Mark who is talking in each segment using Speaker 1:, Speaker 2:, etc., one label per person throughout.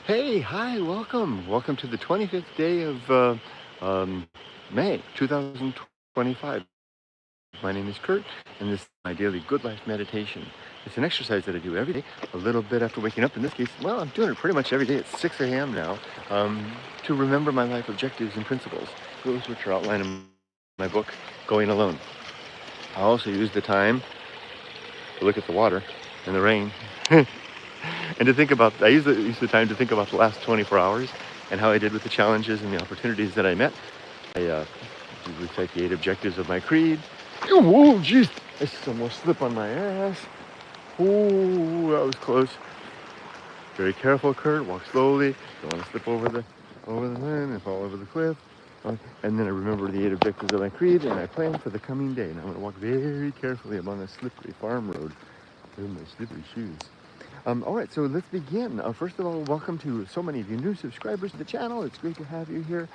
Speaker 1: Hey, hi, welcome. Welcome to the 25th day of May 2025. My name is Kurt, and this is my daily Good Life meditation. It's an exercise that I do every day, a little bit after waking up. In this case, well, I'm doing it pretty much every day at 6 a.m. now, to remember my life objectives and principles, those which are outlined in my book, Going Alone. I also use the time to look at the water and the rain. And to think about, I use the time to think about the last 24 hours and how I did with the challenges and the opportunities that I met. I recite the 8 objectives of my creed. Oh, whoa, jeez, I just almost slipped on my ass. Oh, that was close. Very careful, Kurt. Walk slowly. Don't want to slip over the line and fall over the cliff. And then I remember the 8 objectives of my creed, and I plan for the coming day. And I'm going to walk very carefully along a slippery farm road with my slippery shoes. All right, so let's begin. First of all, welcome to so many of you new subscribers to the channel. It's great to have you here.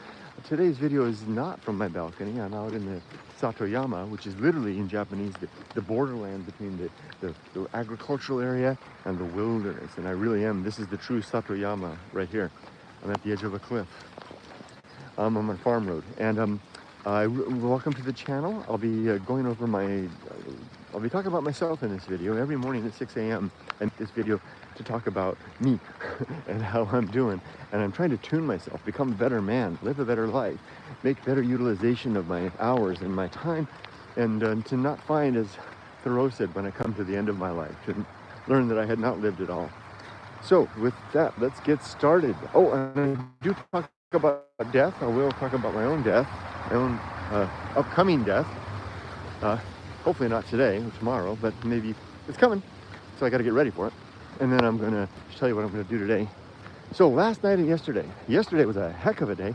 Speaker 1: Today's video is not from my balcony. I'm out in the Satoyama, which is literally in Japanese the borderland between the agricultural area and the wilderness. And I really am. This is the true Satoyama right here. I'm at the edge of a cliff. I'm on a farm road. And welcome to the channel. I'll be going over I'll be talking about myself in this video every morning at 6 a.m. and this video to talk about me and how I'm doing. And I'm trying to tune myself, become a better man, live a better life, make better utilization of my hours and my time, and to not find, as Thoreau said, when I come to the end of my life, to learn that I had not lived at all. So with that, let's get started. Oh, and I do talk about death. I will talk about my own death, my own upcoming death. Hopefully not today or tomorrow, but maybe it's coming. So I got to get ready for it. And then I'm going to tell you what I'm going to do today. So last night and yesterday was a heck of a day.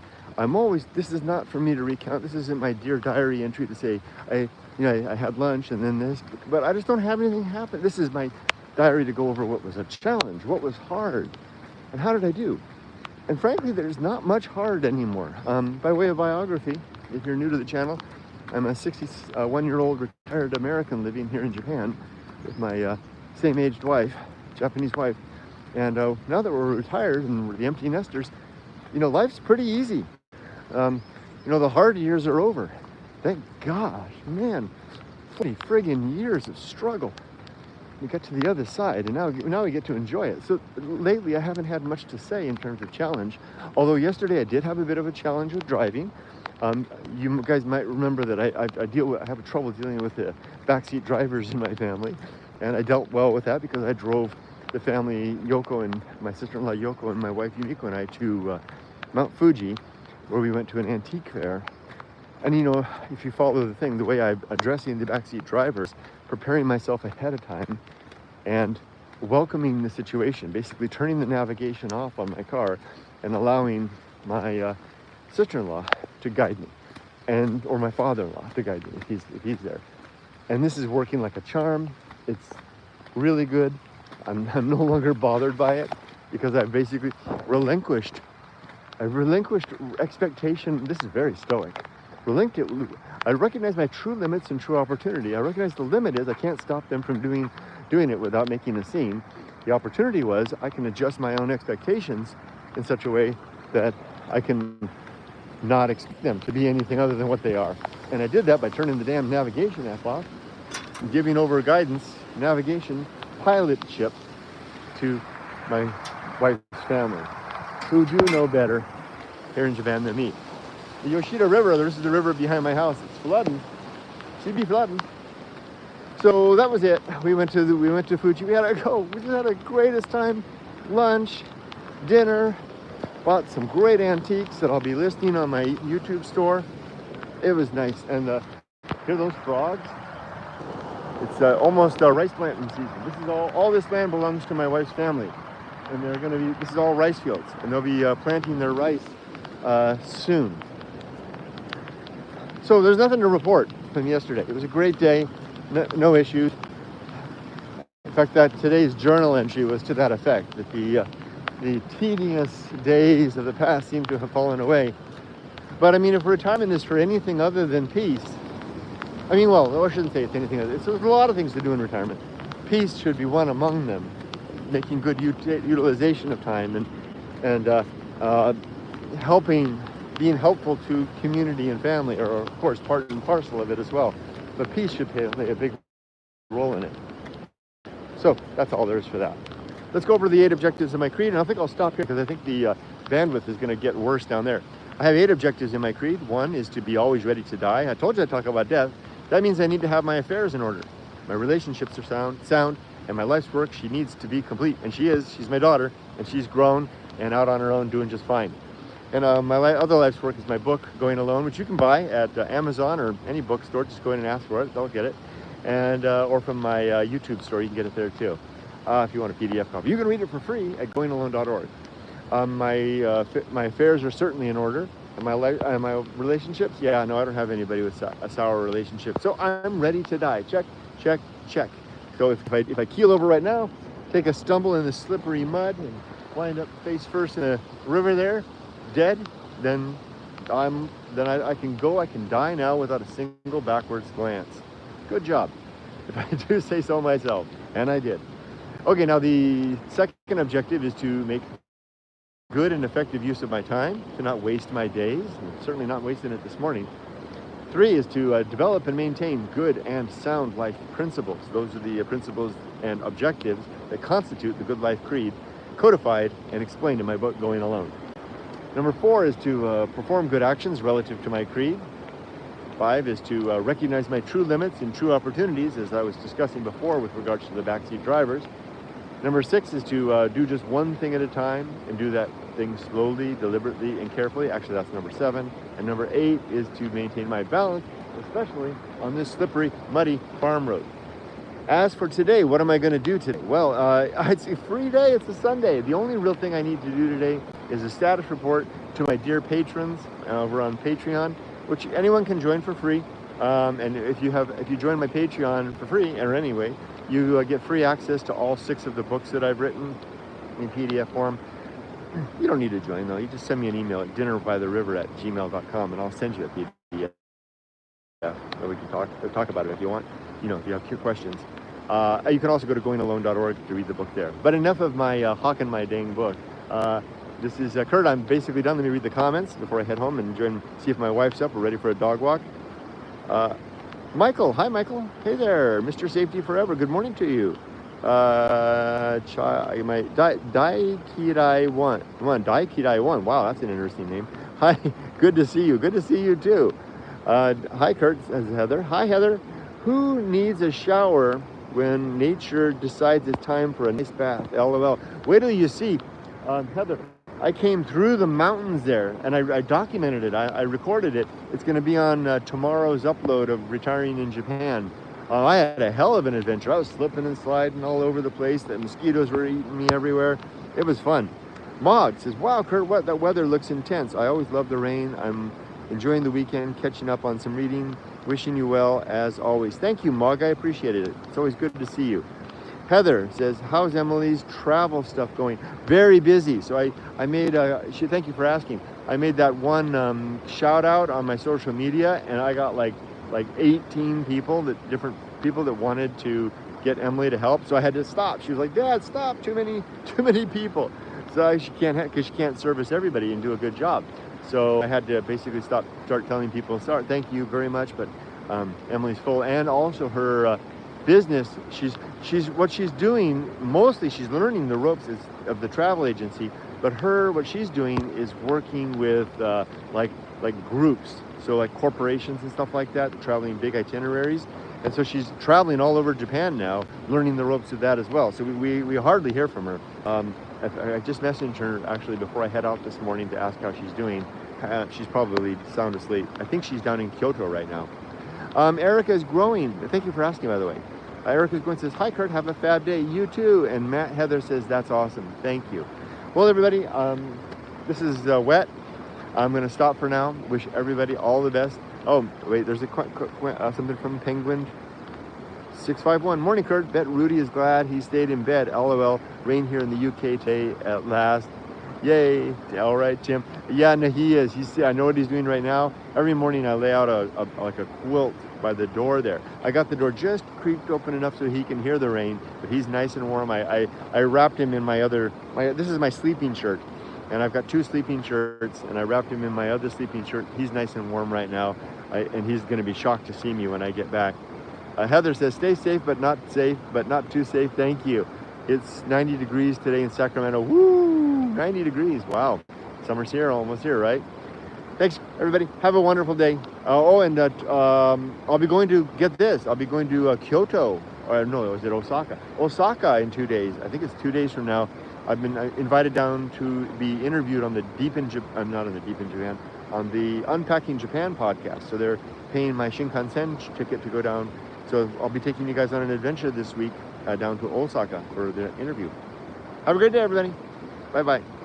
Speaker 1: This is not for me to recount. This isn't my dear diary entry to say, I had lunch and then this, but I just don't have anything happen. This is my diary to go over what was a challenge, what was hard, and how did I do? And frankly, there's not much hard anymore. By way of biography, if you're new to the channel, I'm a 61-year-old retired American living here in Japan with my same-aged wife, Japanese wife. And now that we're retired and we're the empty nesters, life's pretty easy. The hard years are over. Thank gosh, man, 40 friggin' years of struggle. We got to the other side, and now we get to enjoy it. So lately, I haven't had much to say in terms of challenge. Although yesterday I did have a bit of a challenge with driving. You guys might remember that I have trouble dealing with the backseat drivers in my family, and I dealt well with that because I drove the family, Yoko and my sister-in-law Yoko and my wife Yumiko and I to Mount Fuji, where we went to an antique fair. And if you follow the thing, the way I'm addressing the backseat drivers, preparing myself ahead of time, and welcoming the situation, basically turning the navigation off on my car and allowing my sister-in-law to guide me, or my father-in-law to guide me if he's there. And this is working like a charm. It's really good. I'm no longer bothered by it because I've basically relinquished expectation. This is very stoic. I recognize my true limits and true opportunity. I recognize the limit is I can't stop them from doing it without making a scene. The opportunity was I can adjust my own expectations in such a way that I can not expect them to be anything other than what they are. And I did that by turning the damn navigation app off and giving over guidance, navigation, pilot ship to my wife's family, who do know better here in Japan than me. The Yoshida River, this is the river behind my house. It's flooding. She'd be flooding. So that was it. We went to Fuji. We just had the greatest time. Lunch, dinner, bought some great antiques that I'll be listing on my YouTube store. It was nice. And hear those frogs? It's almost rice planting season. This is all this land belongs to my wife's family. And this is all rice fields. And they'll be planting their rice soon. So there's nothing to report from yesterday. It was a great day, no issues. In fact, today's journal entry was to that effect, that the tedious days of the past seem to have fallen away. But if retirement is for anything other than peace, I shouldn't say it's anything other. There's a lot of things to do in retirement. Peace should be one among them. Making good utilization of time and and being helpful to community and family are, of course, part and parcel of it as well. But peace should play a big role in it. So that's all there is for that. Let's go over the 8 objectives of my creed, and I think I'll stop here because I think the bandwidth is going to get worse down there. I have 8 objectives in my creed. 1 is to be always ready to die. I told you I'd talk about death. That means I need to have my affairs in order. My relationships are sound, and my life's work, she needs to be complete. And she is. She's my daughter, and she's grown and out on her own doing just fine. And my other life's work is my book, Going Alone, which you can buy at Amazon or any bookstore. Just go in and ask for it. They'll get it. And or from my YouTube store, you can get it there too. If you want a PDF copy. You can read it for free at goingalone.org. My affairs are certainly in order. And my relationships, yeah, no, I don't have anybody with a sour relationship. So I'm ready to die. Check, check, check. So if I keel over right now, take a stumble in the slippery mud and wind up face first in a river there, dead, then I can die now without a single backwards glance. Good job, if I do say so myself, and I did. Okay, now the second objective is to make good and effective use of my time, to not waste my days, and certainly not wasting it this morning. 3 is to develop and maintain good and sound life principles. Those are the principles and objectives that constitute the Good Life Creed, codified and explained in my book, Going Alone. Number 4 is to perform good actions relative to my creed. 5 is to recognize my true limits and true opportunities, as I was discussing before with regards to the backseat drivers. Number 6 is to do just one thing at a time and do that thing slowly, deliberately, and carefully. Actually, that's number 7. And number 8 is to maintain my balance, especially on this slippery, muddy farm road. As for today, what am I going to do today? Well, it's a free day. It's a Sunday. The only real thing I need to do today is a status report to my dear patrons over on Patreon, which anyone can join for free. And if you join my Patreon for free, or anyway, you get free access to all 6 of the books that I've written in PDF form. You don't need to join though. You just send me an email at dinnerbytheriver@gmail.com, and I'll send you a PDF. Yeah, so we can talk about it if you want. You know, if you have questions. You can also go to goingalone.org to read the book there. But enough of my hawking my dang book. This is Kurt. I'm basically done. Let me read the comments before I head home and see if my wife's up. We're ready for a dog walk. Michael, hi Michael. Hey there, Mr. Safety Forever. Good morning to you. Daikidai1. Wow, that's an interesting name. Hi, good to see you. Good to see you too. Hi Kurt, says Heather. Hi Heather. Who needs a shower when nature decides it's time for a nice bath? LOL. Wait till you see, Heather. I came through the mountains there, and I documented it. I recorded it. It's going to be on tomorrow's upload of Retiring in Japan. I had a hell of an adventure. I was slipping and sliding all over the place. The mosquitoes were eating me everywhere. It was fun. Maud says, wow, Kurt, that weather looks intense. I always love the rain. I'm enjoying the weekend, catching up on some reading. Wishing you well, as always. Thank you, Maud. I appreciate it. It's always good to see you. Heather says, how's Emily's travel stuff going? Very busy. So I made, thank you for asking. I made that one shout out on my social media, and I got like 18 different people that wanted to get Emily to help. So I had to stop. She was like, Dad, stop, too many people. So she can't service everybody and do a good job. So I had to basically start telling people, sorry, thank you very much, but Emily's full. And also her business, what she's doing, mostly she's learning the ropes of the travel agency, but what she's doing is working with like groups, so like corporations and stuff like that, traveling big itineraries. And so she's traveling all over Japan now, learning the ropes of that as well. So we hardly hear from her. I just messaged her actually before I head out this morning to ask how she's doing. She's probably sound asleep. I think she's down in Kyoto right now. Erica is growing. Thank you for asking, by the way. Erica's going, says, hi Kurt, have a fab day. You too. And Matt Heather says, that's awesome. Thank you. Well, everybody, this is wet. I'm going to stop for now. Wish everybody all the best. Oh, wait, there's something from Penguin 651. Morning, Kurt. Bet Rudy is glad he stayed in bed. LOL. Rain here in the UK today at last. Yay. All right, Tim. Yeah, no, he is. I know what he's doing right now. Every morning I lay out like a quilt by the door there. I got the door just creaked open enough so he can hear the rain, but he's nice and warm. I wrapped him in this is my sleeping shirt. And I've got 2 sleeping shirts, and I wrapped him in my other sleeping shirt. He's nice and warm right now, and he's going to be shocked to see me when I get back. Heather says, stay safe, but not too safe. Thank you. It's 90 degrees today in Sacramento. Woo! 90 degrees. Wow. Summer's here, almost here, right? Thanks, everybody. Have a wonderful day. I'll be going to, get this, I'll be going to Kyoto. No, is it Osaka? Osaka in 2 days. I think it's 2 days from now. I've been invited down to be interviewed on the on the Unpacking Japan podcast. So they're paying my Shinkansen ticket to go down. So I'll be taking you guys on an adventure this week down to Osaka for the interview. Have a great day, everybody. Bye-bye.